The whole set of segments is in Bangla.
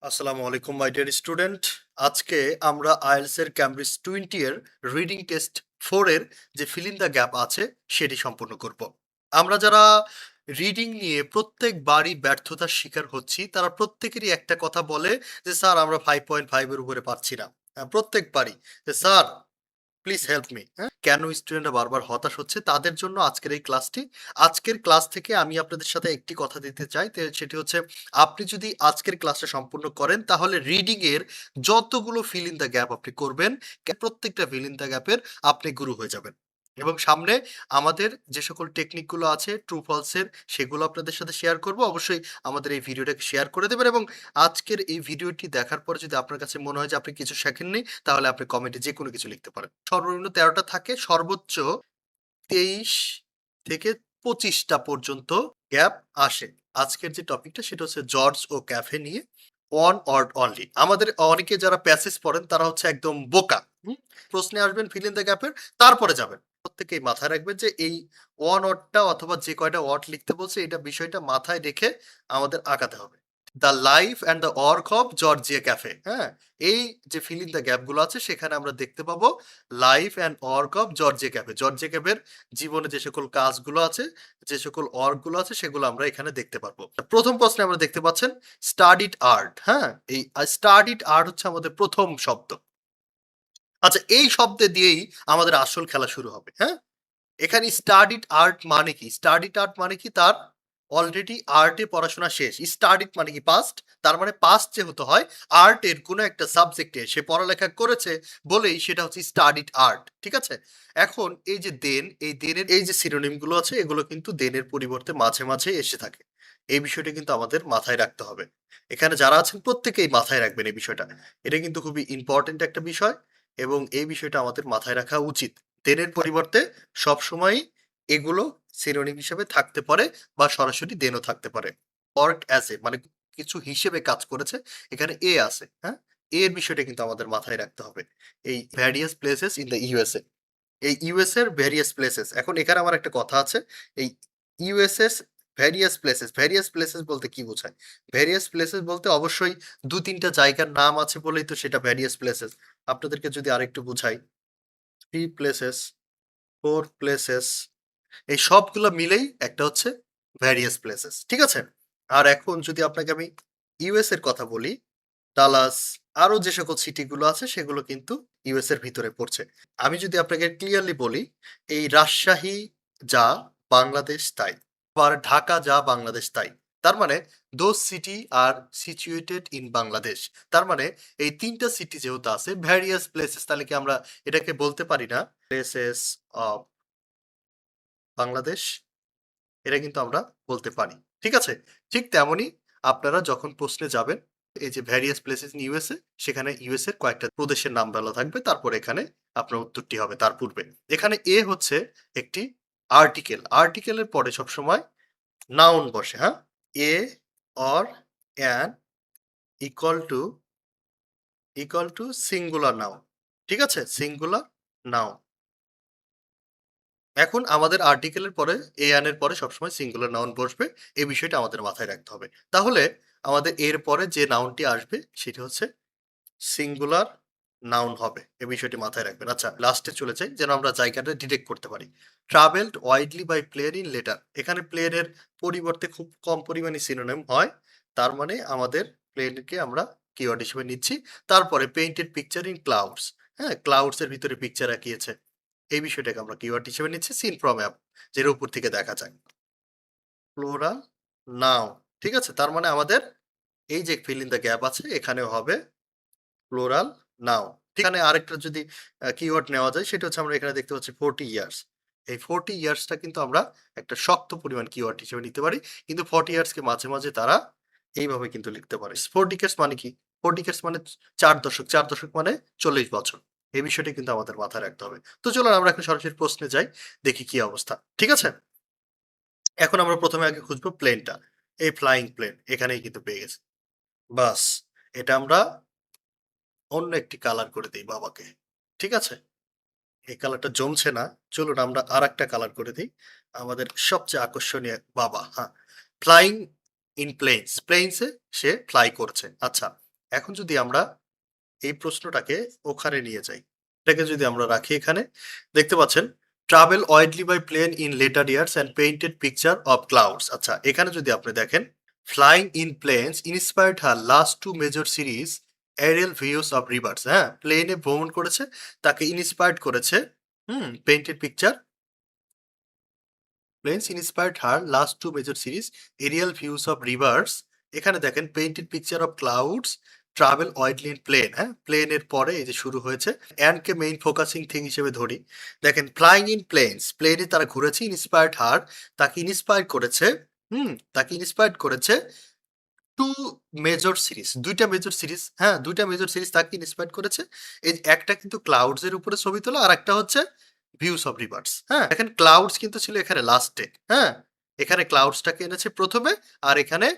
আসসালামু আলাইকুম মাই ডিয়ার স্টুডেন্ট। আজকে আমরা আইএলটিএস এর ক্যামব্রিজ 20 এর রিডিং টেস্ট 4 এর যে ফিল ইন দ্য গ্যাপ আছে সেটি সম্পূর্ণ করব। আমরা যারা রিডিং নিয়ে প্রত্যেকবারই ব্যর্থতার শিকার হচ্ছি তারা প্রত্যেকেরই একটা কথা বলে যে স্যার আমরা 5.5 এর উপরে পাচ্ছি না। প্রত্যেকবারই যে স্যার প্লিজ হেল্প মি। কেন স্টুডেন্টরা বারবার হতাশ হচ্ছে তাদের জন্য আজকের এই ক্লাসটি। আজকের ক্লাস থেকে আমি আপনাদের সাথে একটি কথা দিতে চাই, সেটি হচ্ছে আপনি যদি আজকের ক্লাসটা সম্পূর্ণ করেন তাহলে রিডিং এর যতগুলো ফিল ইন দ্য গ্যাপ আপনি করবেন প্রত্যেকটা ফিল ইন দ্য গ্যাপের আপনি গুরু হয়ে যাবেন। এবং সামনে আমাদের যে সকল টেকনিকগুলো আছে ট্রু ফলসের সেগুলো আপনাদের সাথে শেয়ার করব। অবশ্যই আমাদের এই ভিডিওটাকে শেয়ার করে দেবেন এবং আজকের এই ভিডিওটি দেখার পর যদি আপনার কাছে মনে হয় যে আপনি কিছু শেখেননি তাহলে আপনি কমেন্টে যে কোনো কিছু লিখতে পারেন। সর্বনিম্ন 13টা থাকে, সর্বোচ্চ 23 থেকে 25টা পর্যন্ত গ্যাপ আসে। আজকের যে টপিকটা সেটা হচ্ছে জর্জ ও ক্যাফে নিয়ে ওয়ান ওয়ার্ড অনলি। আমাদের অনেকে যারা প্যাসেজ পড়েন তারা হচ্ছে একদম বোকা। প্রশ্নে আসবেন ফিল ইন দ্য গ্যাপের, তারপরে যাবেন। প্রত্যেকেই মাথায় রাখবেন যে এই ওয়ান ওয়ার্ডটা অথবা যে কয়টা ওয়ার্ড লিখতে বলছে এটা বিষয়টা মাথায় রেখে আমাদের আগাতে হবে। The life and the work of Georgia cafe. হ্যাঁ, এই যে ফিল ইন দ্য গ্যাপগুলো আছে সেখানে আমরা দেখতে পাবো life and work of Georgia O'Keeffe. Georgia ক্যাফের জীবনে যে সকল কাজগুলো আছে, যে সকল ওয়ার্কগুলো আছে সেগুলো আমরা এখানে দেখতে পারবো। প্রথম প্রশ্নে আমরা দেখতে পাচ্ছেন স্টাডিড আর্ট। হ্যাঁ, এই স্টাডিড আর্ট হচ্ছে আমাদের প্রথম শব্দ। আচ্ছা, এই শব্দ দিয়েই আমাদের আসল খেলা শুরু হবে। হ্যাঁ, এখানে স্টাডিড আর্ট মানে কি? স্টাডিড আর্ট মানে কি? তার অলরেডি আর্টে পড়াশোনা শেষ। স্টাডিড মানে কি? পাস্ট। তার মানে পাস্ট যেহেতু হয়, আর্টের কোনো একটা সাবজেক্টে সে পড়ালেখা করেছে বলেই সেটা হচ্ছে স্টাডিড আর্ট। ঠিক আছে? এখন এই যে দেন, এই দেনের এই যে সিনোনিম গুলো আছে এগুলো কিন্তু দেনের পরিবর্তে মাঝে, মাঝে এসে থাকে। এই বিষয়টা কিন্তু আমাদের মাথায় রাখতে হবে। এখানে যারা আছেন প্রত্যেকেই মাথায় রাখবেন এই বিষয়টা। এটা কিন্তু খুবই ইম্পর্টেন্ট একটা বিষয় এবং এই বিষয়টা আমাদের মাথায় রাখা উচিত। দেনের পরিবর্তে সবসময়ই এগুলো সিনোনিম হিসেবে থাকতে পারে বা সরাসরি দেনও থাকতে পারে। ওয়ার্ক অ্যাজ এ মানে কিছু হিসেবে কাজ করেছে, এখানে এ আছে। হ্যাঁ, এর বিষয়টা কিন্তু আমাদের মাথায় রাখতে হবে। এই various places in the USA, এই ইউএস এর ভ্যারিয়াস প্লেসেস। এখন এখানে আমার একটা কথা আছে, এই ইউএসএস ভ্যারিয়াস প্লেসেস বলতে কি বোঝায়? ভ্যারিয়াস প্লেসেস বলতে অবশ্যই 2-3টা জায়গার নাম আছে বলেই তো সেটা ভ্যারিয়াস প্লেসেস। আপনাদেরকে যদি আরেকটু বুঝাই, 3 প্লেসেস, 4 প্লেসেস, এই সবগুলো মিলেই একটা হচ্ছে ভ্যারিয়াস প্লেসেস। ঠিক আছে? আর এখন যদি আপনাকে আমি ইউএস এর কথা বলি, ডালাস আরো যে সকল সিটি গুলো আছে সেগুলো কিন্তু ইউএস এর ভিতরে পড়ছে। আমি যদি আপনাকে ক্লিয়ারলি বলি, এই রাজশাহী যা বাংলাদেশ তাই, আবার ঢাকা যা বাংলাদেশ তাই। তার মানে those city are situated in Bangladesh. তার মানে এই 3টা সিটি যেহেতু আছে ভ্যারিয়াস প্লেসেস, তাহলে কি আমরা এটাকে বলতে পারি না প্লেসেস অফ বাংলাদেশ? এটা কিন্তু আমরা বলতে পারি। ঠিক আছে? ঠিক তেমনই আপনারা যখন প্রশ্নে যাবেন, এই যে ভ্যারিয়াস প্লেসেস ইন ইউএসএ, সেখানে ইউএস এর কয়েকটা প্রদেশের নাম বলা থাকবে। তারপর এখানে আপনার উত্তরটি হবে তার পূর্বে। এখানে এ হচ্ছে একটি আর্টিকেল। আর্টিকেলের পরে সবসময় নাউন বসে। হ্যাঁ? A or an equal to singular noun. ঠিক আছে? Singular noun. এখন আমাদের আর্টিকেলের পরে এন এর পরে সবসময় সিঙ্গুলার নাউন বসবে। এই বিষয়টা আমাদের মাথায় রাখতে হবে। তাহলে আমাদের এর পরে যে নাউনটি আসবে সেটি হচ্ছে সিঙ্গুলার নাউন হবে। এই বিষয়টি মাথায় রাখবেন। আচ্ছা, লাস্টে চলে যাই যেন আমরা জায়গাটা ডিটেক্ট করতে পারি। Travelled widely by plane in later. এখানে প্লেনের পরিবর্তে খুব কম পরিমাণে সিনোনিম হয়। তার মানে আমাদের প্লেনকে আমরা কিওয়ার্ড হিসেবে নিচ্ছি। তারপরে পেইন্টেড পিকচার ইন ক্লাউডস। হ্যাঁ, ক্লাউডস এর ভিতরে পিকচার আঁকিয়েছে। এই বিষয়টাকে আমরা কিওয়ার্ড হিসেবে নিচ্ছি। সিন ফ্রম অ্যাপ, যেটা উপর থেকে দেখা যায়। Plural noun. ঠিক আছে? তার মানে আমাদের এই যে ফিল ইন দ্য গ্যাপ আছে এখানেও হবে প্লুরাল নাউন। এখানে আরেকটা যদি কিওয়ার্ড নেওয়া যায় সেটা হচ্ছে আমরা এখানে দেখতে পাচ্ছি 40 ইয়ার্স। এই 40 ইয়ার্সটা কিন্তু আমরা একটা শক্ত পরিমাণ কিওয়ার্ড হিসেবে নিতে পারি। কিন্তু 40 ইয়ার্সকে মাঝে, মাঝে তারা এইভাবে কিন্তু লিখতে পারে। 4 ডিকেডস মানে কি? 4 ডিকেডস মানে 4 দশক। 4 দশক মানে 40 বছর। এই বিষয়টা কিন্তু আমাদের মাথায় রাখতে হবে। তো চলুন আমরা এখন সরাসরি প্রশ্নে যাই। দেখি কি অবস্থা। ঠিক আছে? এখন আমরা ১ম এ আগে খুঁজবো প্লেনটা। এই ফ্লাইং প্লেন এখানেই কিন্তু পেয়ে গেছি। বাস, এটা আমরা অন্য একটি কালার করে দেই বাবাকে। ঠিক আছে? এই কালারটা জমছে না। চলুন আমরা আরেকটা কালার করে দেই। আমাদের সবচেয়ে আকর্ষণীয় বাবা। হ্যাঁ, flying in planes. Planes A say fly করছে। আচ্ছা, এখন যদি আমরা এই প্রশ্নটাকে ওখানে নিয়ে যাই, এটাকে যদি আমরা রাখি এখানে, দেখতে পাচ্ছেন travel widely by plane in later years and painted picture of clouds. আচ্ছা, এখানে যদি আপনি দেখেন flying in planes inspired her last two major series aerial views of rivers. হ্যাঁ, প্লেনে ভ্রমণ করেছে, তাকে ইন্সপায়ার্ড করেছে painted picture planes inspired her last two major series aerial views of rivers. এখানে দেখেন painted picture of clouds, travel widely in plane. হ্যাঁ, প্লেনের পরে এই যে শুরু হয়েছে, and K main focusing thing হিসেবে ধরি। দেখেন ফ্লাইং ইন প্লেনস, প্লেনে তারা ঘুরেছে, ইন্সপায়ার্ড হার তাকে ইন্সপায়ার করেছে, তাকে ইন্সপায়ার্ড করেছে টু মেজর সিরিজ, দুইটা মেজর সিরিজ। হ্যাঁ, দুইটা মেজর সিরিজ তাকে ইন্সপায়ার করেছে। এই একটা কিন্তু ক্লাউডস এর উপরে ছবি তোলা, আর একটা হচ্ছে ভিউস অফ রিভার্স। হ্যাঁ, দেখেন ক্লাউডস কিন্তু ছিল এখানে লাস্টে। হ্যাঁ, এখানে ক্লাউডসটাকে এনেছে প্রথমে, আর এখানে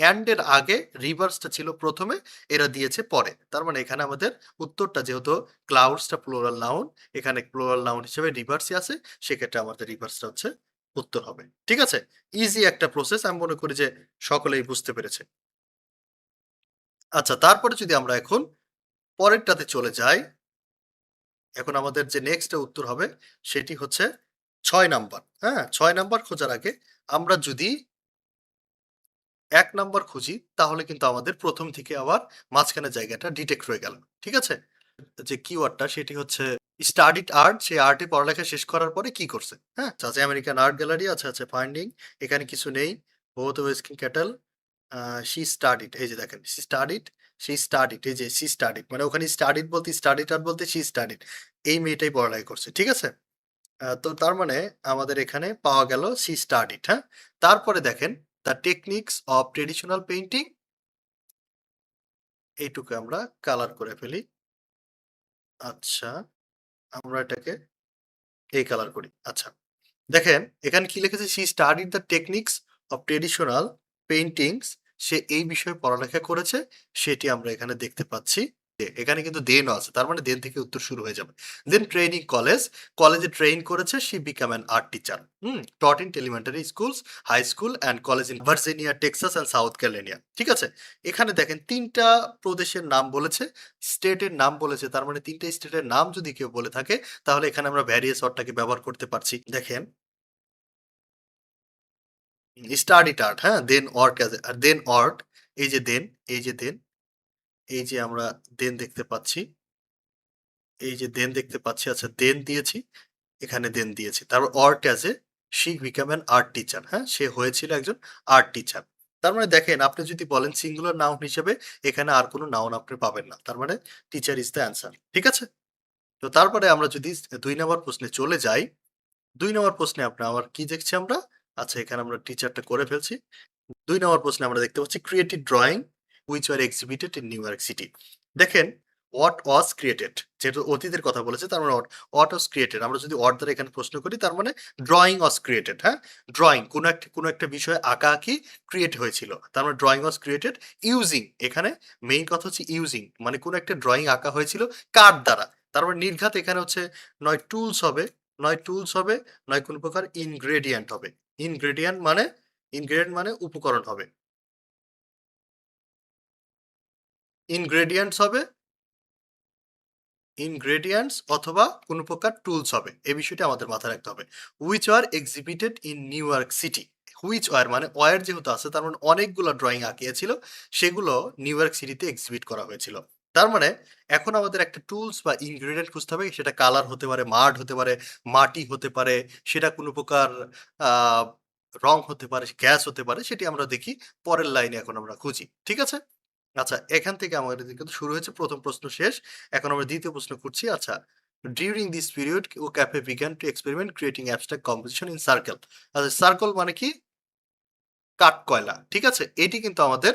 অ্যান্ড এর আগে রিভার্সটা ছিল প্রথমে, এরা দিয়েছে পরে। তার মানে এখানে আমাদের উত্তরটা, যেহেতু ক্লাউডসটা প্লুরাল নাউন, এখানে প্লুরাল নাউন হিসেবে রিভার্সই আছে, সেক্ষেত্রে আমাদের রিভার্সটা হচ্ছে উত্তর হবে। ঠিক আছে, ইজি একটা প্রসেস, আমি মনে করি যে সকলেই বুঝতে পেরেছে। আচ্ছা, তারপরে যদি আমরা এখন পরেরটাতে চলে যাই, এখন আমাদের যে নেক্সট উত্তর হবে সেটি হচ্ছে ৬ নাম্বার। হ্যাঁ, ৬ নাম্বার খোঁজার আগে আমরা যদি ১ নাম্বার খুঁজি, তাহলে কিন্তু আমাদের প্রথম থেকে আবার মাঝখানের জায়গাটা ডিটেক্ট হয়ে গেল। ঠিক আছে? যে কিওয়ার্ডটা সেটি হচ্ছে স্টাডিড আর্ট, সেই আর্টে পড়ালেখা শেষ করার পরে কি করছে? হ্যাঁ? আছে আমেরিকান আর্ট গ্যালারি, আছে ফাইন্ডিং, এখানে কিছু নেই। বোথ ওয়েস্কিং ক্যাটেল, শি স্টাডিড, এই যে দেখেন শি স্টাডিড, শি স্টাডিড, এই যে শি স্টাডিড, মানে ওখানে স্টাডিড বলতে, স্টাডিড আর্ট বলতে শি স্টাডিড, এই মেয়েটাই পড়ালেখা করছে। ঠিক আছে? তো তার মানে আমাদের এখানে পাওয়া গেল শি স্টাডিড। হ্যাঁ, তারপরে দেখেন the techniques of traditional painting, এইটুকু আমরা কালার করে ফেলি। আচ্ছা, আমরা এটাকে এই কালার করি। আচ্ছা, দেখেন এখানে কি লিখেছে, she studied the techniques of traditional paintings, সে এই বিষয়ে পড়ালেখা করেছে, সেটি আমরা এখানে দেখতে পাচ্ছি। এখানে কিন্তু দেনও আছে, তার মানে দেন থেকে উত্তর শুরু হয়ে যাবে। দেন ট্রেনিং কলেজ, কলেজে ট্রেন করেছে, she became an art teacher. Taught in elementary schools, high school and college in Virginia, Texas and South Carolina. ঠিক আছে, এখানে দেখেন ৩টা প্রদেশের নাম বলেছে, স্টেটের নাম বলেছে, তার মানে ৩টা স্টেটের নাম যদি কেউ বলে থাকে, তাহলে এখানে আমরা ভ্যারিয়াস অর্থটাকে ব্যবহার করতে পারছি। দেখেন স্টাডিড আর্ট, হ্যাঁ, দেন অর্ট, আর দেন অর্ট, এই যে দেন, এই যে দেন, এই যে আমরা দেন দেখতে পাচ্ছি, এই যে দেন দেখতে পাচ্ছি। আচ্ছা, দেন দিয়েছি, এখানে দেন দিয়েছি। তারপর অর্ট as a she became an art teacher. হ্যাঁ, সে হয়েছিল একজন আর্ট টিচার। তার মানে দেখেন, আপনি যদি বলেন সিঙ্গুলার নাউন হিসেবে, এখানে আর কোনো নাউন আপনি পাবেন না। তার মানে টিচার ইজ দ্য অ্যান্সার। ঠিক আছে? তো তারপরে আমরা যদি ২ নাম্বার প্রশ্নে চলে যাই, ২ নম্বর প্রশ্নে আপনার আবার কি দেখছি আমরা? আচ্ছা, এখানে আমরা টিচারটা করে ফেলছি। ২ নম্বর প্রশ্নে আমরা দেখতে পাচ্ছি creative drawing which were exhibited in New York City. দেখেন হোয়াট ওয়াজ ক্রিয়েটেড, যেহেতু অতীতের কথা বলেছে, তার মানে হোয়াট ওয়াজ ক্রিয়েটেড, আমরা যদি হোয়াট দ্বারা এখানে প্রশ্ন করি, তার মানে ড্রইং ওয়াজ ক্রিয়েটেড। হ্যাঁ, ড্রইং কোনো একটা বিষয়ে আঁকাআঁকি ক্রিয়েট হয়েছিল, তার মানে ড্রইং ওয়াজ ক্রিয়েটেড ইউজিং, এখানে মেইন কথা হচ্ছে ইউজিং, মানে কোনো একটা ড্রইং আঁকা হয়েছিল কার দ্বারা। তার মানে নির্ঘাত এখানে হচ্ছে নয় টুলস হবে, নয় টুলস হবে, নয় কোনো প্রকার ইনগ্রেডিয়েন্ট হবে। ইনগ্রেডিয়েন্ট মানে, ইনগ্রেডিয়েন্ট মানে উপকরণ হবে। ইনগ্রেডিয়েন্টস হবে, ইনগ্রেডিয়েন্টস অথবা কোনো প্রকার টুলস হবে। এই বিষয়টা আমাদের মাথায় রাখতে হবে। Which are exhibited in New York City. Which were মানে ওয়ার যেহেতু আছে, তার মানে অনেকগুলো ড্রয়িং আঁকিয়েছিল, সেগুলো নিউ ইয়র্ক সিটিতে এক্সিবিট করা হয়েছিল। তার মানে এখন আমাদের একটা টুলস বা ইনগ্রেডিয়েন্ট খুঁজতে হবে, সেটা কালার হতে পারে, মাড হতে পারে, মাটি হতে পারে, সেটা কোনো প্রকার আহ রং হতে পারে, গ্যাস হতে পারে, সেটি আমরা দেখি পরের লাইনে, এখন আমরা খুঁজি। ঠিক আছে? আচ্ছা, এখান থেকে আমাদের কিন্তু শুরু হয়েছে, প্রথম প্রশ্ন শেষ। এখন আমরা দ্বিতীয় প্রশ্ন করছি। আচ্ছা, during this period O'Keeffe began to experiment creating abstract composition in circle. আচ্ছা, সার্কেল মানে কি? কাঠকয়লা। ঠিক আছে? এটি কিন্তু আমাদের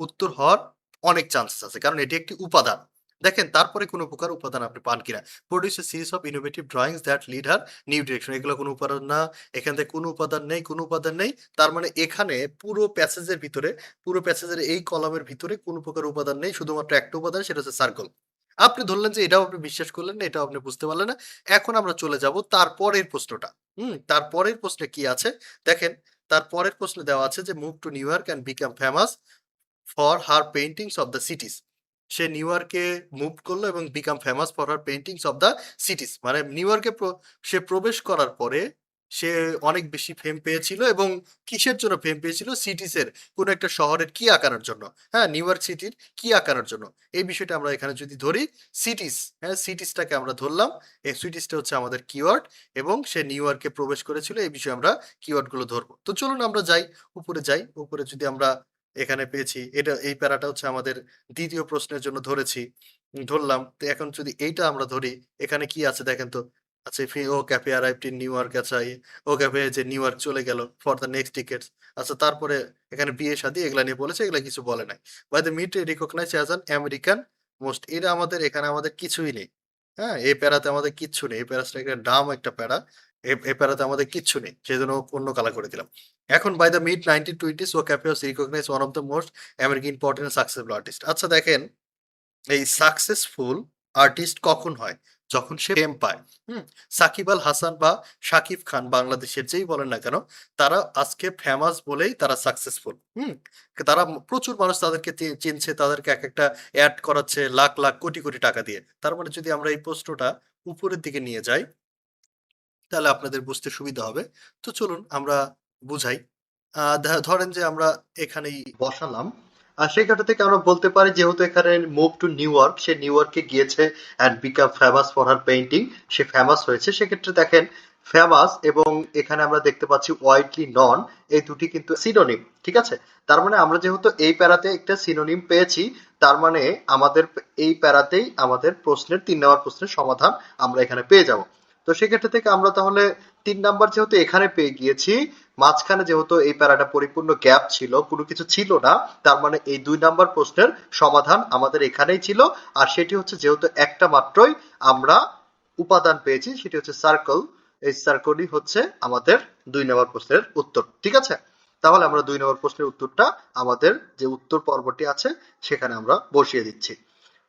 উত্তর হওয়ার অনেক চান্সেস আছে, কারণ এটি একটি উপাদান। দেখেন তারপরে কোনো প্রকার উপাদান আপনি পান কিনা। Produce A series of innovative drawings that lead her new direction, এগুলো কোনো উপাদান না, এখান থেকে কোনো উপাদান নেই, কোনো উপাদান নেই। তার মানে এখানে পুরো প্যাসেজের ভিতরে, পুরো প্যাসেজের এই কলামের ভিতরে কোনো প্রকার উপাদান নেই, শুধুমাত্র একটা উপাদান, সেটা হচ্ছে সার্কেল। আপনি ধরলেন যে এটাও আপনি বিশ্বাস করলেন না, এটাও আপনি বুঝতে পারলেন না। এখন আমরা চলে যাব তারপরের প্রশ্নটা। তারপরের প্রশ্নে কি আছে? দেখেন, তার পরের প্রশ্নে দেওয়া আছে যে move to new York and become famous for her paintings of the সিটিজ। Say new ইয়র্কে মুভ করলো এবং become famous for her paintings of the সিটিজ। মানে নিউ ইয়র্কে সে প্রবেশ করার পরে সে অনেক বেশি ফেম পেয়েছিল। এবং কিসের জন্য ফেম পেয়েছিল? সিটিসের কোনো একটা শহরের কি আঁকানোর জন্য। হ্যাঁ, নিউ ইয়র্ক সিটির কি আঁকানোর জন্য। এই বিষয়টা আমরা এখানে যদি ধরি সিটিস, হ্যাঁ সিটিসটাকে আমরা ধরলাম। এই সিটিসটা হচ্ছে আমাদের কিওয়ার্ড এবং সে নিউ ইয়র্কে প্রবেশ করেছিল, এই বিষয়ে আমরা কিওয়ার্ডগুলো ধরবো। তো চলুন আমরা যাই, উপরে যাই। উপরে যদি আমরা এখানে পেয়েছি, এটা এই প্যারাটা হচ্ছে আমাদের দ্বিতীয় প্রশ্নের জন্য ধরেছি, ধরলাম। তো এখন যদি এইটা আমরা ধরি, এখানে কি আছে দেখেন তো। আচ্ছা, ও cafe arrived in New York. আচ্ছা, ও ক্যাফে যে নিউ ইয়র্ক চলে গেল ফর দ্য নেক্সট টিকেটস। আচ্ছা, তারপরে এখানে বিয়ে শাদী এগুলা নিয়ে বলেছে, এগুলা কিছু বলে নাই। By the mid recognize as an American most, এটা আমাদের এখানে আমাদের কিছুই নেই। হ্যাঁ, এই প্যারাতে আমাদের কিচ্ছু নেই। এই প্যারাটা একটা ডাম একটা প্যারা। এই প্যারাতে আমাদের কিচ্ছু নেই, সেই জন্য অন্য কালার করে দিলাম। এখন by the mid 1920s O'Keeffe was recognize one of the most American important successful artist. আচ্ছা দেখেন, এই সাকসেসফুল আর্টিস্ট কখন হয়? যখন সে ফেম পায়। হুম। সাকিব আল হাসান বা শাকিব খান, বাংলাদেশের যেই বলেন না কেন, তারা আজকে ফেমাস বলেই তারা সাকসেসফুল। তারা প্রচুর মানুষ তাদেরকে চিনছে, তাদেরকে এক একটা অ্যাড করাচ্ছে লাখ লাখ কোটি কোটি টাকা দিয়ে। তার মানে যদি আমরা এই প্রশ্নটা উপরের দিকে নিয়ে যাই, তাহলে আপনাদের বুঝতে সুবিধা হবে। তো চলুন আমরা বুঝাই। ধরেন যে আমরা এখানেই বসালাম। আর সেখানটা থেকে আমরা বলতে পারি, যেহেতু এখানে move to new York, say new ইয়র্কে গিয়েছে and become famous for her painting, say famous হয়েছে। সেক্ষেত্রে দেখেন ফেমাস এবং এখানে আমরা দেখতে পাচ্ছি ওয়াইডলি নন, এই দুটি কিন্তু সিনোনিম। ঠিক আছে, তার মানে আমরা যেহেতু এই প্যারাতে একটা সিনোনিম পেয়েছি, তার মানে আমাদের এই প্যারাতেই আমাদের প্রশ্নের 3 নম্বর প্রশ্নের সমাধান আমরা এখানে পেয়ে যাব। তো সেক্ষেত্রে থেকে আমরা তাহলে 3 নাম্বার যেহেতু এখানে পেয়ে গিয়েছি, মাঝখানে যেহেতু এই প্যারাটা পরিপূর্ণ গ্যাপ ছিল, কোনো কিছু ছিল না, তার মানে এই 2 নাম্বার প্রশ্নের সমাধান আমাদের এখানেই ছিল। আর সেটি হচ্ছে, যেহেতু একটা মাত্রই আমরা উপাদান পেয়েছি, সেটি হচ্ছে সার্কেল। এই সার্কেলই হচ্ছে আমাদের 2 নম্বর প্রশ্নের উত্তর। ঠিক আছে, তাহলে আমরা 2 নম্বর প্রশ্নের উত্তরটা আমাদের যে উত্তর পর্বটি আছে সেখানে আমরা বসিয়ে দিচ্ছি।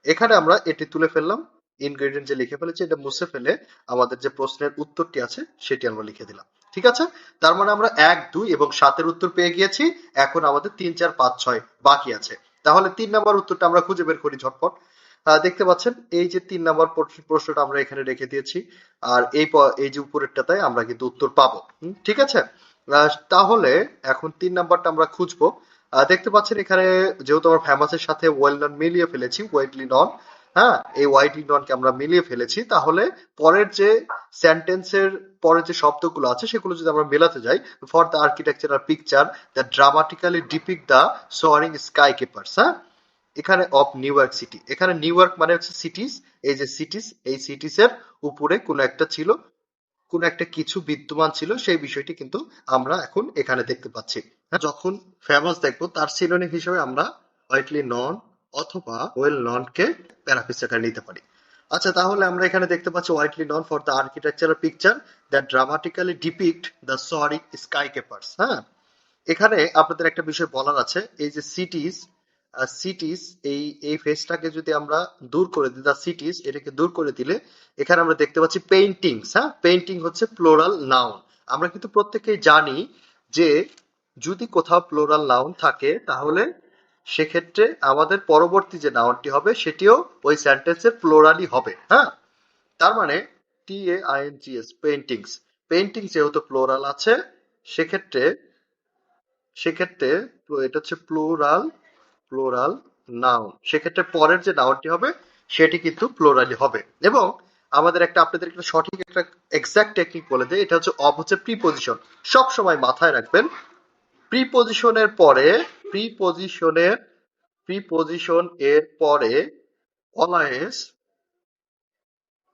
এখানে আমরা এটি তুলে ফেললাম, ইনগ্রেডিয়েন্ট যে লিখে ফেলেছি এটা মুছে ফেলে আমাদের যে প্রশ্নের উত্তরটি আছে সেটি আমরা লিখে দিলাম। ঠিক আছে, তার মানে আমরা 1, 2 এবং 7-এর উত্তর পেয়ে গিয়েছি। এখন আমাদের 3, 4, 5, 6 বাকি আছে। তাহলে 3 নম্বর উত্তরটা আমরা খুঁজে বের করি ঝটপট। দেখতে পাচ্ছেন এই যে 3 নম্বর প্রশ্নটা আমরা এখানে রেখে দিয়েছি, আর এই যে উপরেরটাতে আমরা কিন্তু উত্তর পাবো। ঠিক আছে, তাহলে এখন 3 নাম্বারটা আমরা খুঁজবো। দেখতে পাচ্ছেন এখানে যেহেতু আমরা ফেমাসের সাথে ওয়েল নন মিলিয়ে ফেলেছি, ওয়াইডলি নন। হ্যাঁ, এই ওয়াইডলি ননকে আমরা মিলিয়ে ফেলেছি, তাহলে পরের যে সেন্টেন্সের পরের যে শব্দগুলো আছে সেগুলো যদি আমরা মেলাতে যাই, for the architectural picture that dramatically depict the soaring sky keepers. হ্যাঁ, এখানে অফ নিউ ইয়র্ক সিটি, এখানে নিউ ইয়র্ক মানে হচ্ছে সিটিস। এই যে সিটিস, এই সিটিসের উপরে কোনো একটা ছিল, কোন একটা কিছু বিদ্যমান ছিল, সেই বিষয়টি কিন্তু আমরা এখন এখানে দেখতে পাচ্ছি। হ্যাঁ, যখন ফেমাস দেখবো তার সিনোনিম হিসেবে আমরা হোয়াইটলি নন অথবা ওয়েল নন কে প্যারাফ্রেজ আকারে নিতে পারি। আচ্ছা, তাহলে আমরা এখানে দেখতে পাচ্ছি widely known for the architectural picture that dramatically depict the soaring skyscrapers. হ্যাঁ, এখানে আপনাদের একটা বিষয় বলার আছে, এই যে সিটিস, সিটিস এই এই ফেজটাকে যদি আমরা দূর করে দিই, দা সিটিস এটাকে দূর করে দিলে এখানে আমরা দেখতে পাচ্ছি পেইন্টিংস। হ্যাঁ, পেইন্টিং হচ্ছে প্লোরাল নাউন। আমরা কিন্তু প্রত্যেকেই জানি যে যদি কোথাও প্লোরাল নাউন থাকে তাহলে সেক্ষেত্রে আমাদের পরবর্তী যে নাউনটি হবে সেটিও ওই সেন্টেন্সের প্লোরালই হবে। হ্যাঁ, তার মানে TAINGS পেইন্টিংস, পেইন্টিং যেহেতু প্লোরাল আছে, সেক্ষেত্রে সেক্ষেত্রে এটা হচ্ছে প্লুরাল, প্লুরাল নাউন। সেক্ষেত্রে পরের যে নাউনটি হবে সেটি কিন্তু প্লুরালি হবে। এবং আমাদের একটা আপনাদের একটা সঠিক একটা এক্সাক্ট টেকনিক বলে দেয়, এটা হচ্ছে অব হচ্ছে প্রিপোজিশন। সব সময় মাথায় রাখবেন, প্রিপোজিশনের পরে, প্রিপোজিশনের প্রিপোজিশন এর পরে অলওয়েজ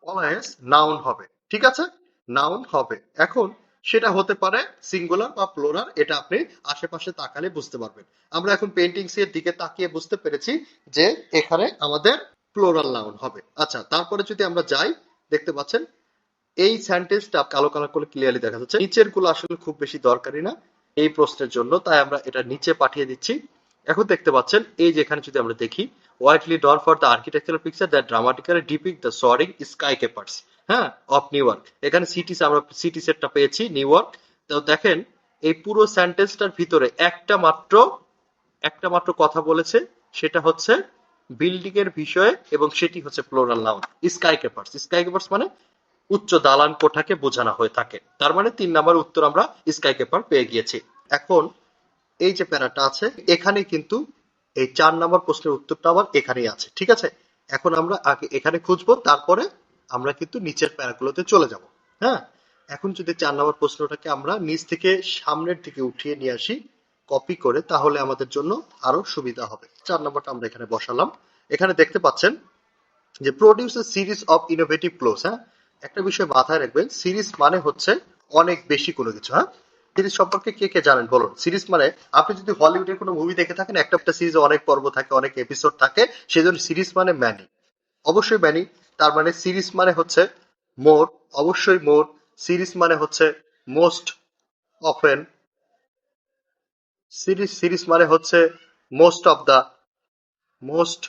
অলওয়েজ নাউন হবে। ঠিক আছে, নাউন হবে। এখন সেটা হতে পারে সিঙ্গুলার বা প্লুরাল, এটা আপনি আশেপাশে তাকালে বুঝতে পারবেন। আমরা এখন পেইন্টিংস এর দিকে তাকিয়ে বুঝতে পেরেছি যে এখানে আমাদের প্লুরাল নাউন হবে। আচ্ছা, তারপরে যদি আমরা যাই, দেখতে পাচ্ছেন এই সেন্টেন্সটা কালো কালো করে ক্লিয়ারলি দেখা যাচ্ছে। নিচের গুলো আসলে খুব বেশি দরকারি না এই প্রশ্নের জন্য, তাই আমরা এটা নিচে পাঠিয়ে দিচ্ছি। এখন দেখতে পাচ্ছেন এই যে এখানে যদি আমরা দেখি, widely known for the architectural picture that dramatically depict the soaring skyscrapers. হ্যাঁ, অফ নিউ ইয়র্ক। এখানে সিটিস, আমরা সিটি সেটটা পেয়েছি নিউ ইয়র্ক। তো দেখেন এই পুরো সেন্টেন্সটার ভিতরে একটা মাত্র কথা বলেছে, সেটা হচ্ছে বিল্ডিং এর বিষয়ে এবং সেটি হচ্ছে প্লোরাল নাউন। স্কাই ক্রেপার্স, স্কাই ক্রেপার্স মানে উচ্চ দালান কোঠাকে বোঝানো হয়ে থাকে। তার মানে 3 নম্বর উত্তর আমরা স্কাই ক্রেপার পেয়ে গিয়েছি। এখন এই যে প্যারাটা আছে এখানে কিন্তু এই 4 নম্বর প্রশ্নের উত্তরটা আবার এখানেই আছে, ঠিক আছে। এখন আমরা আগে এখানে খুঁজবো, তারপরে আমরা কিন্তু নিচের প্যারাগুলোতে চলে যাব। হ্যাঁ, এখন যদি 4 নম্বর প্রশ্নটাকে আমরা নিচ থেকে সামনের দিকে উঠিয়ে নিয়ে আসি কপি করে, তাহলে আমাদের জন্য আরো সুবিধা হবে। 4 নম্বরটা আমরা এখানে বসালাম। এখানে দেখতে পাচ্ছেন যে produce A series of innovative close. হ্যাঁ, একটা বিষয় মাথায় রাখবেন, সিরিজ মানে হচ্ছে অনেক বেশি কোনো কিছু। হ্যাঁ, সিরিজ সম্পর্কে কে কে জানেন বলুন। সিরিজ মানে আপনি যদি হলিউডের কোনো মুভি দেখে থাকেন, একটা একটা সিরিজে অনেক পর্ব থাকে, অনেক এপিসোড থাকে, সেজন্য সিরিজ মানে ম্যানি, অবশ্যই ম্যানি। তার মানে সিরিজ মানে হচ্ছে মোর, অবশ্যই মোর। সিরিজ মানে হচ্ছে মোস্ট অফেন। সিরিজ মানে হচ্ছে most of the, most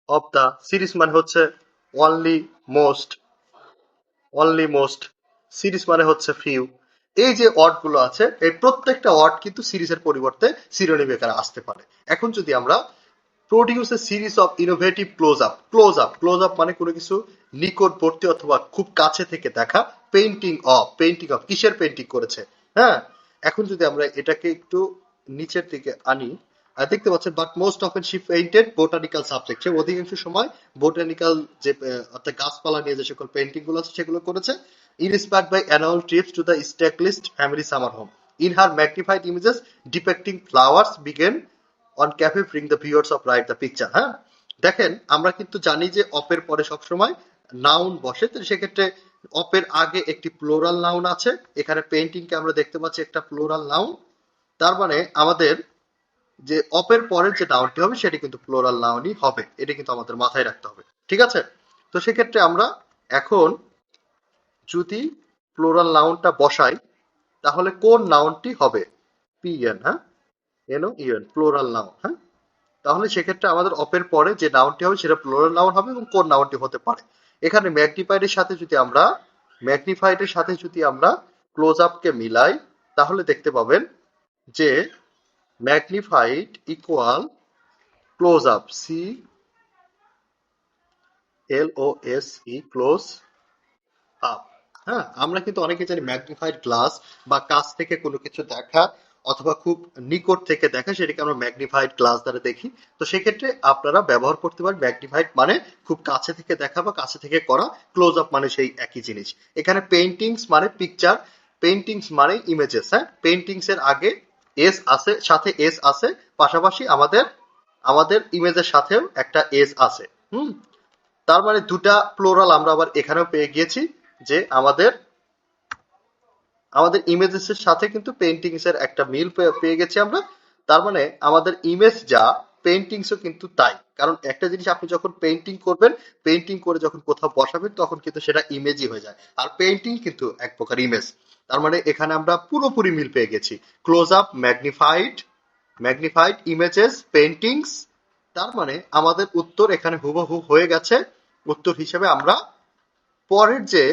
of the. Series মানে হচ্ছে only, most, only, most. Series মানে হচ্ছে ফিউ। এই যে ওয়ার্ড গুলো আছে, এই প্রত্যেকটা ওয়ার্ড কিন্তু সিরিজের পরিবর্তে সিনোনিম আকারে আসতে পারে। এখন যদি আমরা produce A series of innovative close up, close up, close up মানে কোনো কিছু নিকটবর্তী অথবা খুব কাছে থেকে দেখা। পেইন্টিং অফ, পেইন্টিং অফ কিসের পেইন্টিং করেছে। হ্যাঁ, এখন যদি আমরা এটাকে একটু নিচের দিকে আনি, আর দেখতে পাচ্ছেন but most often she painted botanical subject, সে অধিকাংশ সময় বোটানিক্যাল যে অর্থাৎ গাছপালা নিয়ে যে সকল পেইন্টিং গুলো আছে সেগুলো করেছে। Inspired by annual trips to the Stieglitz family summer home, in her magnified images depicting flowers began on O'Keeffe bring the viewers of right the picture. হ্যাঁ, দেখেন আমরা কিন্তু জানি যে অপের পরে সবসময় নাউন বসে, তো সেক্ষেত্রে অপের আগে একটি প্লোরাল নাউন আছে। এখানে পেইন্টিং কে আমরা দেখতে পাচ্ছি একটা প্লোরাল নাউন। তার মানে আমাদের যে অপের পরের যে নাউনটি হবে সেটি কিন্তু প্লোরাল নাউনই হবে, এটা কিন্তু আমাদের মাথায় রাখতে হবে, ঠিক আছে। তো সেক্ষেত্রে আমরা এখন যদি প্লোরাল নাউনটা বসাই, তাহলে কোন নাউনটি হবে? পিএন, হ্যাঁ, এনও ইউএন, প্লোরাল নাউন। হ্যাঁ, তাহলে সেক্ষেত্রে আমাদের অপের পরে যে নাউনটি হবে সেটা প্লুরাল নাউন হবে, এবং কোন নাউনটি হতে পারে। এখানে ম্যাগনিফাইডের সাথে যদি আমরা ক্লোজ আপকে মিলাই, তাহলে দেখতে পাবেন যে magnified equal close up, CLOSE, close up. হ্যাঁ, আমরা কিন্তু অনেকে জানি ম্যাগনিফাইড গ্লাস বা কাছ থেকে কোনো কিছু দেখা অথবা খুব নিকট থেকে দেখা, সেটাকে আমরা ম্যাগনিফাইড গ্লাস দ্বারা দেখি। তো সেক্ষেত্রে আপনারা ব্যবহার করতে পারেন ম্যাগনিফাইড মানে খুব কাছে থেকে দেখা বা কাছে থেকে করা, ক্লোজ আপ মানে সেই একই জিনিস। এখানে পেইন্টিংস মানে পিকচার, পেইন্টিংস মানে ইমেজেস। হ্যাঁ, পেইন্টিংস এর আগে এস আছে, সাথে এস আছে, পাশাপাশি আমাদের আমাদের ইমেজের সাথেও একটা এস আছে। হুম, তার মানে দুটা প্লোরাল আমরা আবার এখানেও পেয়ে গিয়েছি, যে আমাদের আমাদের ইমেজেস এর সাথে কিন্তু পেইন্টিংস এর একটা মিল পেয়ে গেছি আমরা। তার মানে আমাদের ইমেজ যা, পেইন্টিংসও কিন্তু তাই। কারণ একটা জিনিস আপনি যখন পেইন্টিং করবেন, পেইন্টিং করে যখন কোথাও বসাবেন, তখন কিন্তু সেটা ইমেজই হয়ে যায়, আর পেইন্টিং কিন্তু এক প্রকার ইমেজ। তার মানে এখানে আমরা পুরোপুরি মিল পেয়ে গেছি। Close up, magnified, magnified images, paintings. তার মানে আমাদের উত্তর এখানে হুবহু হয়ে গেছে। উত্তর হিসেবে আমরা পরের যে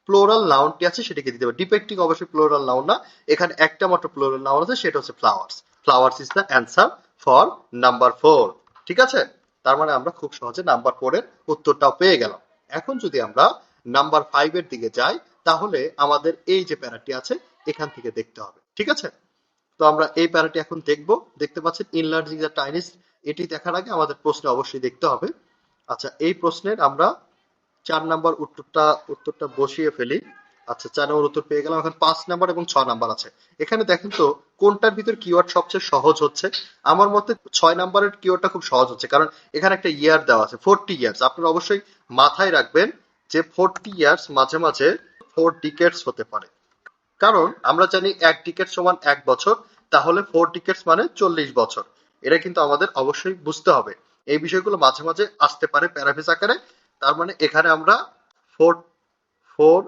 প্লোরাল নাউনটি আছে সেটাকে দিতে হবে। ডিপেক্টিং অবশ্যই প্লোরাল নাউন না, এখানে একটা মাত্র প্লোরাল নাউন আছে, সেটা হচ্ছে flowers. Flowers is the answer for number 4, ঠিক আছে। তার মানে আমরা খুব সহজে নাম্বার 4 এর উত্তরটাও পেয়ে গেলাম। এখন যদি আমরা নাম্বার 5 এর দিকে যাই, তাহলে আমাদের এই যে প্যারাটি আছে এখান থেকে দেখতে হবে, ঠিক আছে। তো আমরা এই প্যারাটি এখন দেখব। দেখতে পাচ্ছেন ইনলার্জিং দ্য টাইনিস, এটি দেখার আগে আমাদের প্রশ্নে অবশ্যই দেখতে হবে। আচ্ছা, এই প্রশ্নের আমরা 4 নাম্বার উত্তরটা বসিয়ে ফেলি। আচ্ছা, 4 নম্বর উত্তর পেয়ে গেলাম। এখন 5 নাম্বার এবং 6 নাম্বার আছে। এখানে দেখেন তো কোনটার ভিতর কিওয়ার্ড সবচেয়ে সহজ হচ্ছে। আমার মতে 6 নাম্বারের কিওয়ার্ডটা খুব সহজ হচ্ছে, কারণ এখানে একটা ইয়ার দেওয়া আছে 40 ইয়ার্স। আপনারা অবশ্যই মাথায় রাখবেন যে 40 ইয়ার্স মাঝে মাঝে 4 ডিকেটস হতে পারে। কারণ আমরা জানি 1 ডিকেট সমান 1 বছর, তাহলে 4 ডিকেটস মানে 40 বছর। এটা কিন্তু আমাদের অবশ্যই বুঝতে হবে। এই বিষয়গুলো মাঝে মাঝে আসতে পারে প্যারাফ্রেজ আকারে। তার মানে এখানে আমরা 4 4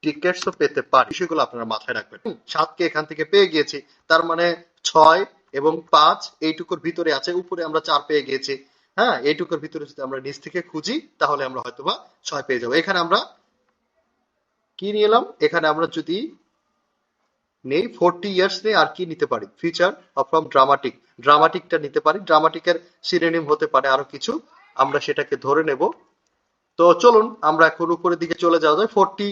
ডিকেটসও পেতে পারি, বিষয়গুলো আপনারা মাথায় রাখবেন। 7কে এখান থেকে পেয়ে গিয়েছি, তার মানে 6 এবং 5 এইটুকুর ভিতরে আছে, উপরে আমরা 4 পেয়ে গিয়েছি। হ্যাঁ, এইটুকুর ভিতরে যদি আমরা নিচ থেকে খুঁজি, তাহলে আমরা হয়তোবা 6 পেয়ে যাবো। এখানে আমরা কি নিয়ে এলাম, এখানে আমরা যদি নেই 40 ইয়ার্স নেই, আর কি নিতে পারি? ফিচার ফ্রম ড্রামাটিক, ড্রামাটিকটা নিতে পারি, ড্রামাটিকের সিনোনিম হতে পারে আরো কিছু, আমরা সেটাকে ধরে নেব। তো চলুন আমরা এখন উপরের দিকে চলে যাওয়া যায়। 40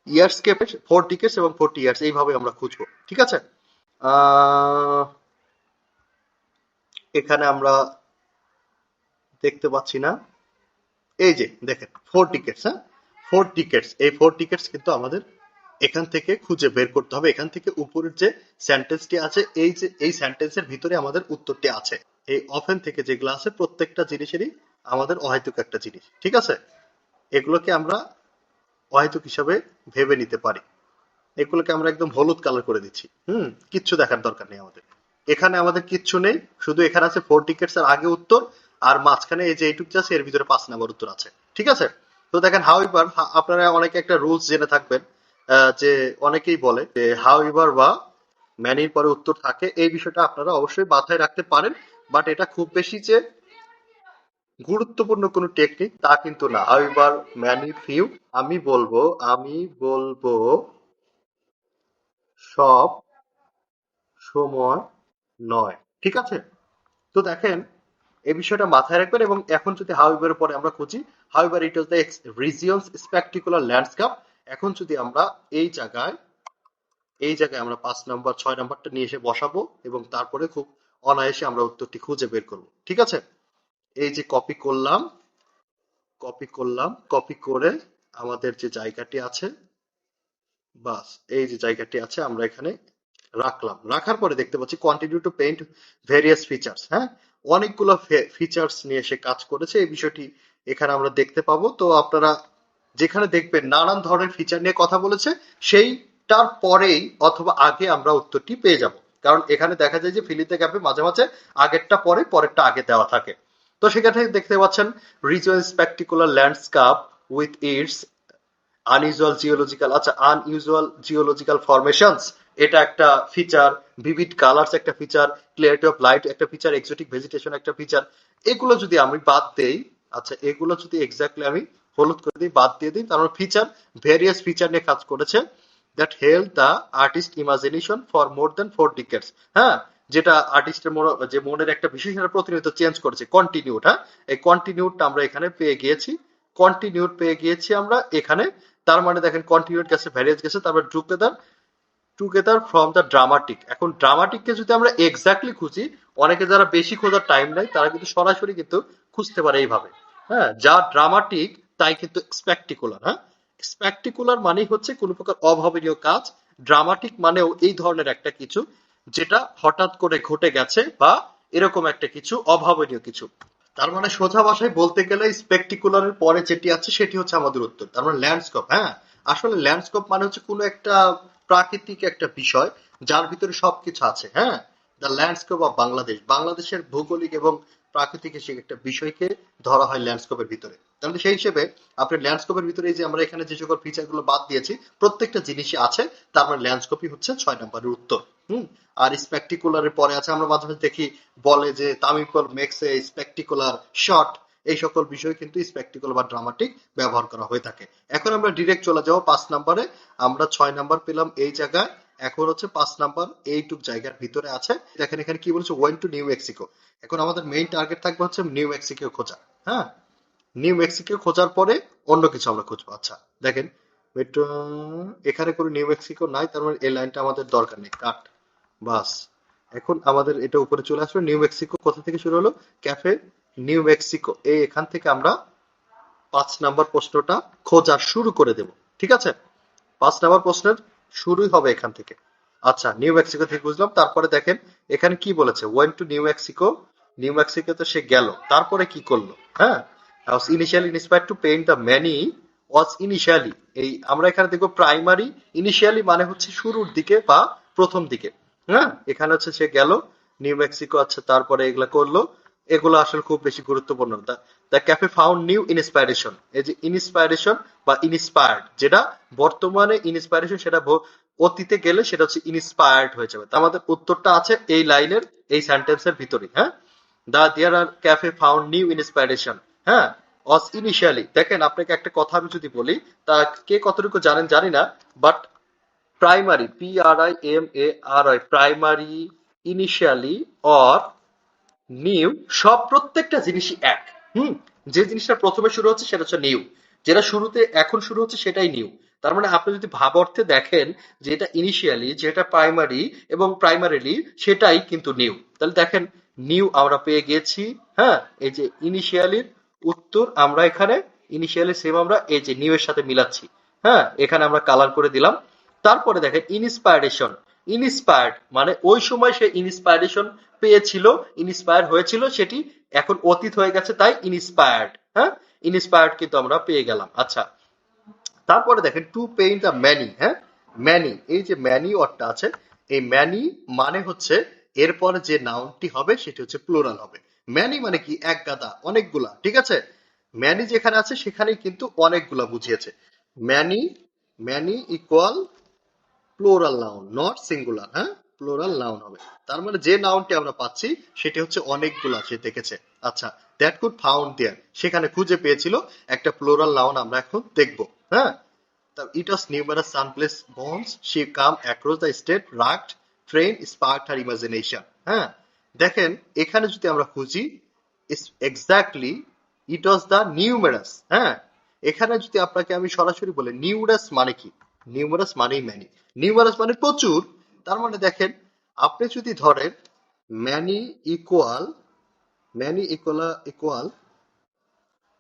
ইয়ার্স কে 4 ডিকেটস এবং 40 ইয়ার্স এইভাবে আমরা খুঁজবো, ঠিক আছে। আহ, এখানে আমরা দেখতে পাচ্ছি না, এই যে দেখেন 4 ডিকেটস, হ্যাঁ 4 ডিকেটস, এই 4 ডিকেটস কিন্তু আমাদের এখান থেকে খুঁজে বের করতে হবে। এখান থেকে উপরের যে সেন্টেন্সটি আছে, এই যে এই সেন্টেন্সের ভিতরে আমাদের উত্তরটি আছে। এই অফেন থেকে যেগুলো আছে প্রত্যেকটা জিনিসেরই আমাদের অহেতুক একটা জিনিস, ঠিক আছে। এগুলোকে আমরা অহেতুক হিসাবে ভেবে নিতে পারি। এগুলোকে আমরা একদম হলুদ কালার করে দিচ্ছি। কিচ্ছু দেখার দরকার নেই আমাদের, এখানে আমাদের কিচ্ছু নেই, শুধু এখানে আছে 4 ডিকেটস এর আগে উত্তর, আর মাঝখানে এই যে এইটুক আছে এর ভিতরে 5 নম্বর উত্তর আছে, ঠিক আছে। তো দেখেন হাউএভার, আপনারা অনেকে একটা রুলস জেনে থাকবেন, যে অনেকেই বলে যে হাউএভার বা ম্যানির পরে উত্তর থাকে, এই বিষয়টা আপনারা অবশ্যই মাথায় রাখতে পারেন। বাট এটা খুব বেশি যে গুরুত্বপূর্ণ কোনো টেকনিক তা কিন্তু না। হাউএভার, ম্যানি, ফিউ, আমি বলবো সব সময় নয়, ঠিক আছে। তো দেখেন এই বিষয়টা মাথায় রাখবেন। এবং এখন যদি হাউএভার পরে আমরা খুঁজি, however it was the region's spectacular landscape. এখন যদি আমরা এই জায়গায় আমরা 5 নম্বর 6 নম্বরটা নিয়ে এসে বসাবো এবং তারপরে খুব অনায়াসে আমরা উত্তরটি খুঁজে বের করবো, ঠিক আছে। এই যে কপি করে আমাদের যে জায়গাটি আছে, বাস এই যে জায়গাটি আছে আমরা এখানে রাখলাম। রাখার পরে দেখতে পাচ্ছি continue to paint various features, হ্যাঁ অনেকগুলো ফিচার্স নিয়ে এসে কাজ করেছে, এই বিষয়টি এখানে আমরা দেখতে পাবো। তো আপনারা যেখানে দেখবেন নানান ধরনের ফিচার নিয়ে কথা বলেছে, সেইটার পরেই অথবা আগে আমরা উত্তরটি পেয়ে যাব। কারণ এখানে দেখা যায় যে ফিলিতে গ্যাপে মাঝে মাঝে আগেরটা পরে পরেরটা আগে দেওয়া থাকে। তো সেখানে দেখতে পাচ্ছেন region spectacular landscape with its unusual geological formations, এটা একটা ফিচার। ভিভিড কালার্স একটা ফিচার, ক্লিয়ারিটি অফ লাইট একটা ফিচার, এক্সোটিক ভেজিটেশন একটা ফিচার। এগুলো যদি আমি বাদ দেই, আচ্ছা এগুলো যদি এক্স্যাক্টলি আমি হলুদ করে দিই, বাদ দিয়ে দিই, তারপর ফিচার, ভেরিয়াস ফিচার নিয়ে কাজ করেছে that help the artist imagination for more than 4 decades, হ্যাঁ যেটা আর্টিস্টের যে মনের একটা বিষয় সেটা প্রতিনিয়ত চেঞ্জ করেছে। কন্টিনিউড, হ্যাঁ এই কন্টিনিউডটা আমরা এখানে পেয়ে গিয়েছি আমরা এখানে। তার মানে দেখেন কন্টিনিউড গেছে, ভ্যারিয়েন্স গেছে, তারপর টুগেদার ফ্রম দ্য ড্রামাটিক। এখন ড্রামাটিককে যদি আমরা এক্স্যাক্টলি খুঁজি, অনেকে যারা বেশি খোঁজার টাইম নাই তারা কিন্তু সরাসরি কিন্তু খুঁজতে পারে এইভাবে, হ্যাঁ যা ড্রামাটিক তাই কিন্তু স্পেকটিকুলার। হ্যাঁ স্পেকটিকুলার মানেই হচ্ছে কোন প্রকার অভাবনীয় কাজ, ড্রামাটিক মানেও এই ধরনের একটা কিছু যেটা হঠাৎ করে ঘটে গেছে বা এরকম একটা কিছু অভাবনীয় কিছু। তার মানে সোজা ভাষায় বলতে গেলে স্পেকটিকুলারের পরে যেটি আছে সেটি হচ্ছে আমাদের উত্তর। তার মানে ল্যান্ডস্কেপ, হ্যাঁ আসলে ল্যান্ডস্কেপ মানে হচ্ছে কোনো একটা প্রাকৃতিক একটা বিষয় যার ভিতরে সবকিছু আছে, হ্যাঁ দ্য ল্যান্ডস্কেপ অফ বাংলাদেশ, বাংলাদেশের ভৌগোলিক এবং প্রাকৃতিক একটা বিষয়কে ধরা হয় ল্যান্ডস্কেপের ভিতরে। তাহলে সেই হিসেবে আপনি ল্যান্ডস্কেপের ভিতরে এই যে আমরা এখানে যে সকল ফিচার গুলো বাদ দিয়েছি প্রত্যেকটা জিনিসই আছে, তার মানে ল্যান্ডস্কেপই হচ্ছে 6 নম্বরের উত্তর। হুম আর স্পেকটিকুলারের পরে আছে, আমরা মাঝে মাঝে দেখি বলে যে তামিম মেক্স এ স্পেকটিকুলার শট, এই সকল বিষয় কিন্তু স্পেকটিকুলার বা ড্রামাটিক ব্যবহার করা হয়ে থাকে। এখন আমরা ডিরেক্ট চলে যাবো 5 নম্বরে। আমরা 6 নম্বর পেলাম এই জায়গায়, এখন হচ্ছে 5 নম্বর এইটুক জায়গার ভিতরে আছে। দেখেন এখানে কি বলছে, ওয়েন টু নিউ মেক্সিকো। এখন আমাদের মেইন টার্গেট থাকবে হচ্ছে নিউ মেক্সিকো খোঁজা, হ্যাঁ নিউ মেক্সিকো খোঁজার পরে অন্য কিছু আমরা খুঁজবো। আচ্ছা দেখেন মেট্রো, এখানে কোনো নিউ মেক্সিকো নাই, তার মানে এই লাইনটা আমাদের দরকার নেই, কাট, বাস। এখন আমাদের এটা উপরে চলে আসবে। নিউ মেক্সিকো কোথা থেকে শুরু হলো, ক্যাফে নিউ মেক্সিকো, এই এখান থেকে আমরা 5 নম্বর প্রশ্নটা খোঁজা শুরু করে দেব, ঠিক আছে। 5 নম্বর প্রশ্নের শুরুই হবে এখান থেকে। আচ্ছা নিউ মেক্সিকো থেকে বুঝলাম। তারপরে দেখেন এখানে কি বলেছে, ওয়েন টু নিউ মেক্সিকো, নিউ মেক্সিকোতে সে গেল, তারপরে কি করলো, হ্যাঁ initially inspired to paint the many was initially, এই আমরা এখানে দেখবো প্রাইমারি, ইনিশিয়ালি মানে হচ্ছে শুরুর দিকে বা প্রথম দিকে, হ্যাঁ এখানে হচ্ছে সে গেল নিউ মেক্সিকো। আচ্ছা তারপরে এগুলা করলো, এগুলো আসলে খুব বেশি গুরুত্বপূর্ণ। The cafe found new inspiration, এই যে ইন্সপাইরেশন বা ইন্সপায়ার্ড, যেটা বর্তমানে ইন্সপাইরেশন সেটা অতীতে গেলে সেটা হচ্ছে ইন্সপায়ার্ড হয়ে যাবে। তা আমাদের উত্তরটা আছে এই লাইনের এই সেন্টেন্সের ভিতরে, হ্যাঁ দা দেয়ার আর ক্যাফে ফাউন্ড নিউ ইন্সপাইরেশন, হ্যাঁ অস ইনিশিয়ালি। দেখেন আপনাকে একটা কথা আমি যদি বলি, তা কে কতটুকু জানেন জানি না, but primary, PRIMARY, primary, initially, or new, সব প্রত্যেকটা জিনিসই এক। হুম। যে জিনিসটা প্রথমে শুরু হচ্ছে সেটা হচ্ছে নিউ, যেটা শুরুতে এখন শুরু হচ্ছে সেটাই নিউ। তার মানে আপনি যদি ভাব অর্থে দেখেন যে এটা ইনিশিয়ালি, যেটা প্রাইমারি এবং প্রাইমারিলি সেটাই কিন্তু নিউ, তাহলে দেখেন নিউ আমরা পেয়ে গেছি। হ্যাঁ, এই যে ইনিশিয়ালির উত্তর আমরা এখানে ইনিশিয়ালি সেম আমরা এই যে নিউ এর সাথে মিলাচ্ছি। হ্যাঁ, এখানে আমরা কালার করে দিলাম। তারপরে দেখেন ইন্সপায়ারেশন। ইন্সপায়ার্ড মানে ওই সময় সে ইন্সপায়ারেশন পেয়েছিল, ইন্সপায়ার হয়েছিল, সেটি এখন অতীত হয়ে গেছে, তাই ইন্সপায়ার্ড। হ্যাঁ, ইন্সপায়ার্ড কিন্তু আমরা পেয়ে গেলাম। আচ্ছা, তারপরে দেখেন টু পেইন্ট দ্য ম্যানি। হ্যাঁ, ম্যানি, এই যে ম্যানি ওয়ার্ডটা আছে, এই ম্যানি মানে হচ্ছে এরপরে যে নাউনটি হবে সেটি হচ্ছে প্লুরাল হবে। ম্যানি মানে কি, এক গাদা, অনেকগুলা, ঠিক আছে। ম্যানি যেখানে আছে সেখানেই কিন্তু অনেকগুলা বুঝিয়েছে। Many, many equal plural noun, not singular. হ্যাঁ, প্লোরাল নাউন হবে। তার মানে যে নাউনটি আমরা পাচ্ছি সেটি হচ্ছে অনেকগুলা সে দেখেছে। আচ্ছা, দ্যাট কুড ফাউন্ড দেয়ার, সেখানে খুঁজে পেয়েছিল একটা প্লোরাল নাউন আমরা এখন দেখব। হ্যাঁ, it was numerous sunless bonds she come across the state ragged train sparked her imagination. হ্যাঁ, দেখেন এখানে যদি আমরা খুঁজি exactly it was the numerous. হ্যাঁ, এখানে যদি আপনাকে আমি সরাসরি বলি নিউরাস মানে কি, নিউমারাস মানেই ম্যানি, নিউমারাস মানে প্রচুর। তার মানে দেখেন আপনি যদি ধরেন many equal, many equal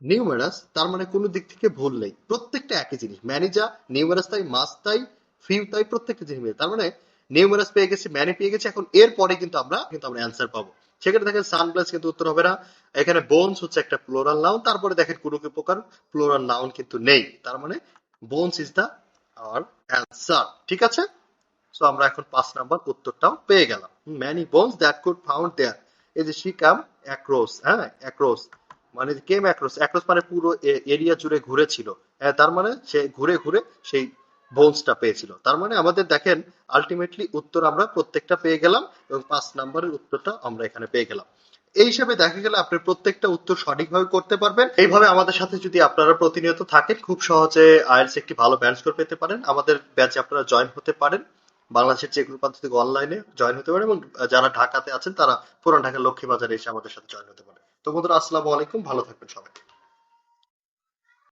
numerous, তার মানে কোনো দিক থেকে ভুল নেই, প্রত্যেকটা একই জিনিস। ম্যানি যা, নিউমেরাস তাই, মাস তাই, ফিউ তাই, প্রত্যেকটা জিনিস মিলে। তার মানে নিউমেরাস পেয়ে গেছি, ম্যানি পেয়ে গেছি, এখন এর পরে কিন্তু আমরা অ্যান্সার পাবো। সেখানে দেখেন সানপ্লাস কিন্তু উত্তর হবে না। এখানে বোনস হচ্ছে একটা প্লোরাল নাউন, তারপরে দেখেন কোনো প্রকার প্লোরাল নাউন কিন্তু নেই, তার মানে bones is the our answer. ঠিক আছে, সো আমরা এখন 5 নাম্বার উত্তরটাও পেয়ে গেলাম। Many bones that could found there, এই যে শি কাম অ্যাক্রস। হ্যাঁ, অ্যাক্রস মানে কেম অ্যাক্রস, অ্যাক্রস মানে পুরো এরিয়া জুড়ে ঘুরেছিল। হ্যাঁ, তার মানে সে ঘুরে ঘুরে সেই বোনসটা পেয়েছিল। তার মানে আমাদের দেখেন আলটিমেটলি উত্তর আমরা প্রত্যেকটা পেয়ে গেলাম, এবং 5 নাম্বারের উত্তরটা আমরা এখানে পেয়ে গেলাম। এই হিসাবে দেখা গেলে আপনি প্রত্যেকটা উত্তর সঠিকভাবে করতে পারবেন। এইভাবে আমাদের সাথে যদি আপনারা প্রতিনিয়ত থাকেন, খুব সহজে আইএলটিএস একটি ভালো ব্যান্ড স্কোর পেতে পারেন। আমাদের ব্যাচে আপনারা জয়েন হতে পারেন, বাংলাদেশের যে কোনো প্রান্ত থেকে অনলাইনে জয়েন হতে পারেন, এবং যারা ঢাকাতে আছেন তারা পুরান ঢাকার লক্ষ্মীবাজারে এসে আমাদের সাথে জয়েন হতে পারে। তো বন্ধুরা, আসসালামু আলাইকুম, ভালো থাকবেন সবাই।